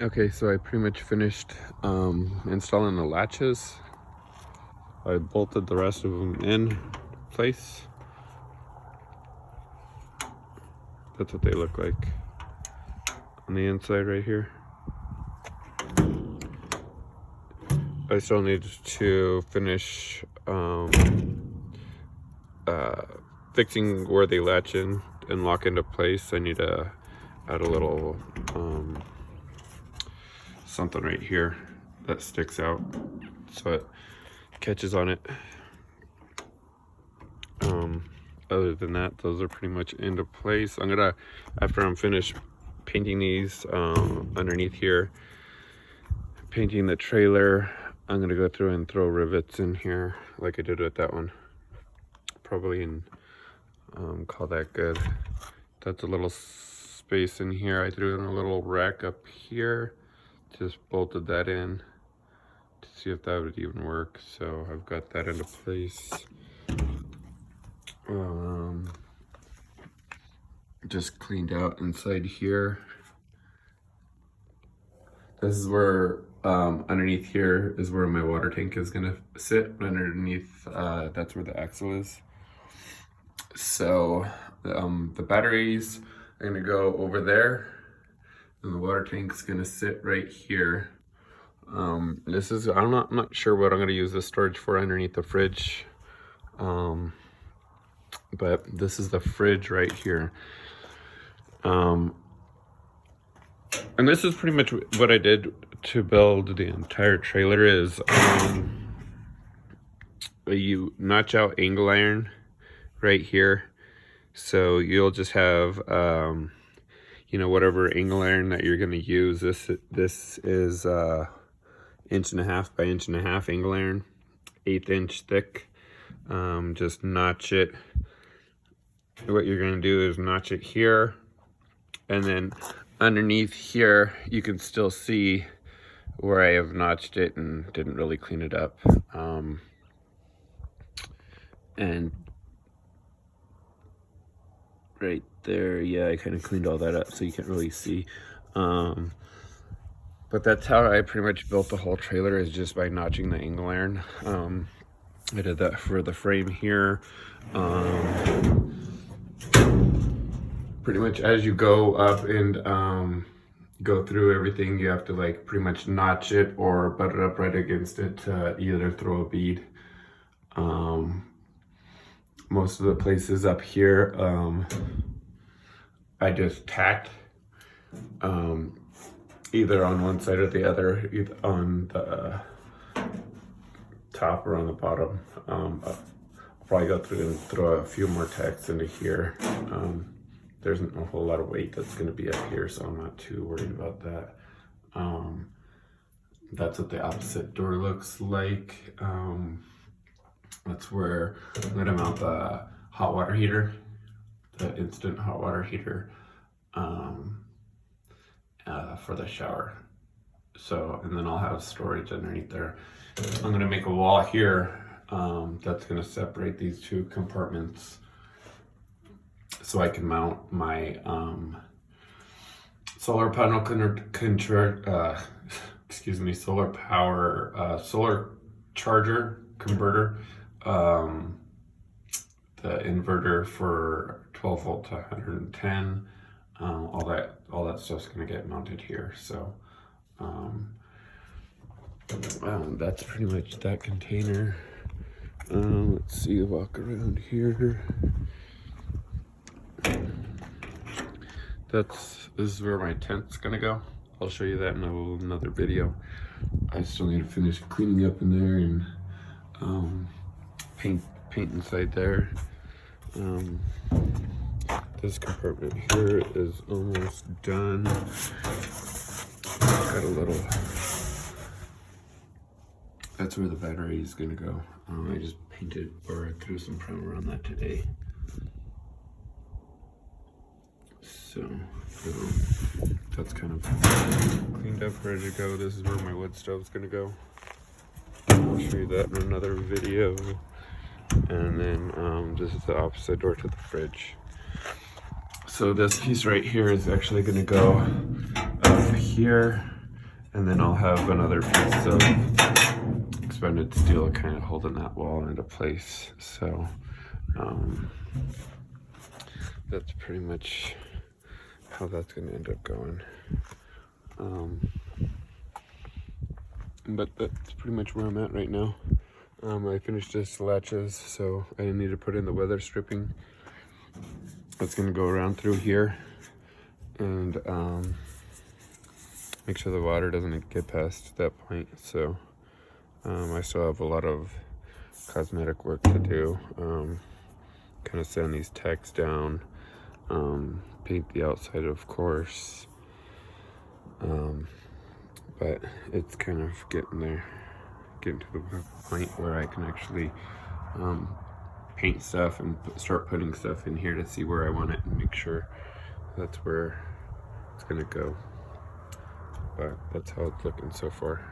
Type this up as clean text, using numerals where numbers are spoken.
Okay, so I pretty much finished installing the latches. I bolted the rest of them in place. That's what they look like on the inside right here. I still need to finish fixing where they latch in and lock into place. I need to add a little something right here that sticks out so it catches on it. Other than that, those are pretty much into place. I'm gonna, after I'm finished painting these underneath here, painting the trailer, I'm gonna go through and throw rivets in here like I did with that one, probably, and call that good. That's a little space in here. I threw in a little rack up here, just bolted that in to see if that would even work. So I've got that into place. Just cleaned out inside here. This is where underneath here is where my water tank is gonna sit. Underneath that's where the axle is. So the batteries are gonna go over there, and the water tank's gonna sit right here. This is, I'm not sure what I'm gonna use this storage for underneath the fridge. But this is the fridge right here. And this is pretty much what I did to build the entire trailer is you notch out angle iron right here. So you'll just have, you know, whatever angle iron that you're going to use. This is 1.5 inch by 1.5 inch angle iron, 1/8 inch thick. Just notch it. What you're going to do is notch it here, and then underneath here you can still see where I have notched it and didn't really clean it up. And right there, yeah, I kind of cleaned all that up so you can't really see. But that's how I pretty much built the whole trailer, is just by notching the angle iron. I did that for the frame here. Pretty much as you go up and go through everything, you have to like pretty much notch it or butt it up right against it to either throw a bead. Most of the places up here, I just tacked either on one side or the other, either on the top or on the bottom. I'll probably go through and throw a few more tacks into here. There isn't a whole lot of weight that's going to be up here, so I'm not too worried about that. That's what the opposite door looks like. That's where I'm going to mount the hot water heater, the instant hot water heater for the shower. So, and then I'll have storage underneath there. I'm going to make a wall here that's going to separate these two compartments, so I can mount my solar panel solar charger converter, the inverter for 12 volt to 110. All that stuff's gonna get mounted here. So that's pretty much that container. Let's see, walk around here. This is where my tent's gonna go. I'll show you that in another video. I still need to finish cleaning up in there and paint inside there. This compartment here is almost done. Got a little, that's where the battery is gonna go. I just painted or threw some primer on that today. So that's kind of cleaned up, ready to go. This is where my wood stove's gonna go. I'll show you that in another video. And then this is the opposite door to the fridge. So this piece right here is actually gonna go up here. And then I'll have another piece of expanded steel kind of holding that wall into place. So that's pretty much how that's going to end up going. But that's pretty much where I'm at right now. I finished this latches, so I need to put in the weather stripping. That's going to go around through here and make sure the water doesn't get past that point. So I still have a lot of cosmetic work to do. Kind of sand these tacks down, paint the outside, of course. But it's kind of getting there, getting to the point where I can actually paint stuff and start putting stuff in here to see where I want it and make sure that's where it's gonna go. But that's how it's looking so far.